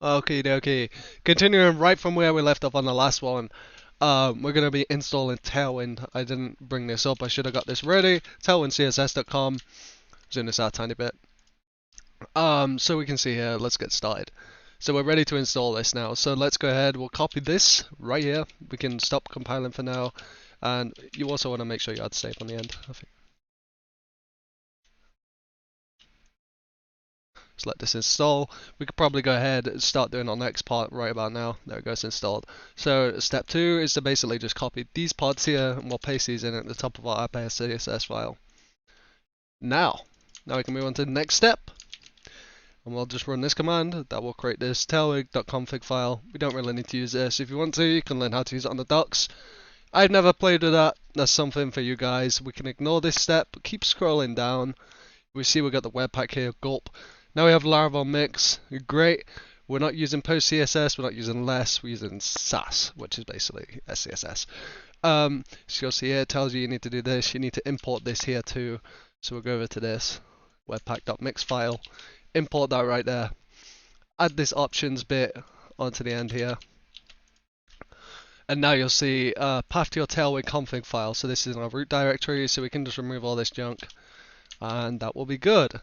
Okay. Continuing right from where we left off on the last one, we're going to be installing Tailwind. I didn't bring this up. I should have got this ready. TailwindCSS.com. Zoom this out a tiny bit. So we can see here. Let's get started. So we're ready to install this now. So let's go ahead. We'll copy this right here. We can stop compiling for now. And you also want to make sure you add save on the end. I think. Let's let this install. We could probably go ahead and start doing our next part right about now. There it goes, installed. So step 2 is to basically just copy these parts here and we'll paste these in at the top of our app.css file. Now we can move on to the next step. And we'll just run this command. That will create this tailwig.config file. We don't really need to use this. If you want to, you can learn how to use it on the docs. I've never played with that. That's something for you guys. We can ignore this step. Keep scrolling down. We see we've got the webpack here, gulp. Now we have Laravel Mix, great. We're not using post CSS, we're not using less, we're using Sass, which is basically SCSS. So you'll see here, it tells you need to do this, you need to import this here too. So we'll go over to this, webpack.mix file, import that right there. Add this options bit onto the end here. And now you'll see path to your Tailwind config file. So this is in our root directory, so we can just remove all this junk. And that will be good.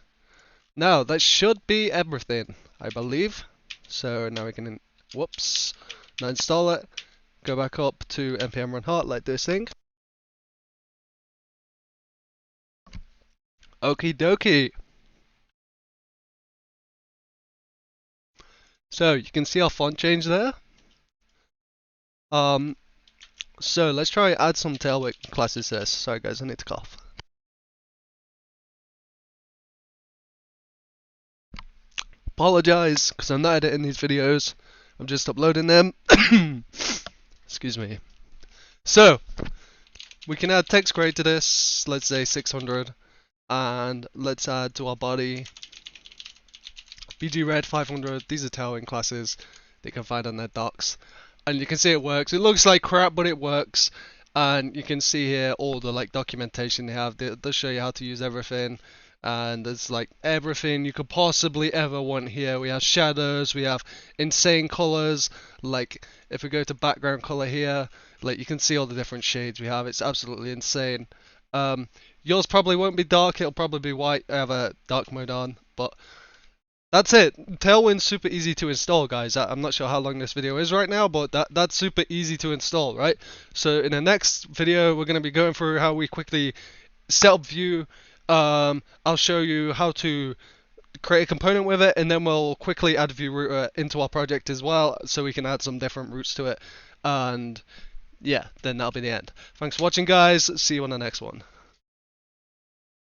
Now that should be everything, I believe. So now we can, now install it. Go back up to npm run heart like this thing. Okie dokie. So you can see our font change there. So let's try add some Tailwind classes to this. Sorry guys, I need to cough. Apologize, because I'm not editing these videos. I'm just uploading them. Excuse me. So, we can add text grade to this, let's say 600. And let's add to our body bgred 500. These are Tailwind classes they can find on their docs. And you can see it works. It looks like crap, but it works. And you can see here all the documentation they have. They'll show you how to use everything. And there's everything you could possibly ever want here. We have shadows, we have insane colors, if we go to background color here, you can see all the different shades we have. It's absolutely insane. Yours probably won't be dark, it'll probably be white. I have a dark mode on, but that's it. Tailwind's super easy to install, guys. I'm not sure how long this video is right now, but that's super easy to install, right? So in the next video, we're going to be going through how we quickly set up Vue. I'll show you how to create a component with it, and then we'll quickly add Vue router into our project as well, so we can add some different routes to it. And yeah, then that'll be the end. Thanks for watching, guys. See you on the next one.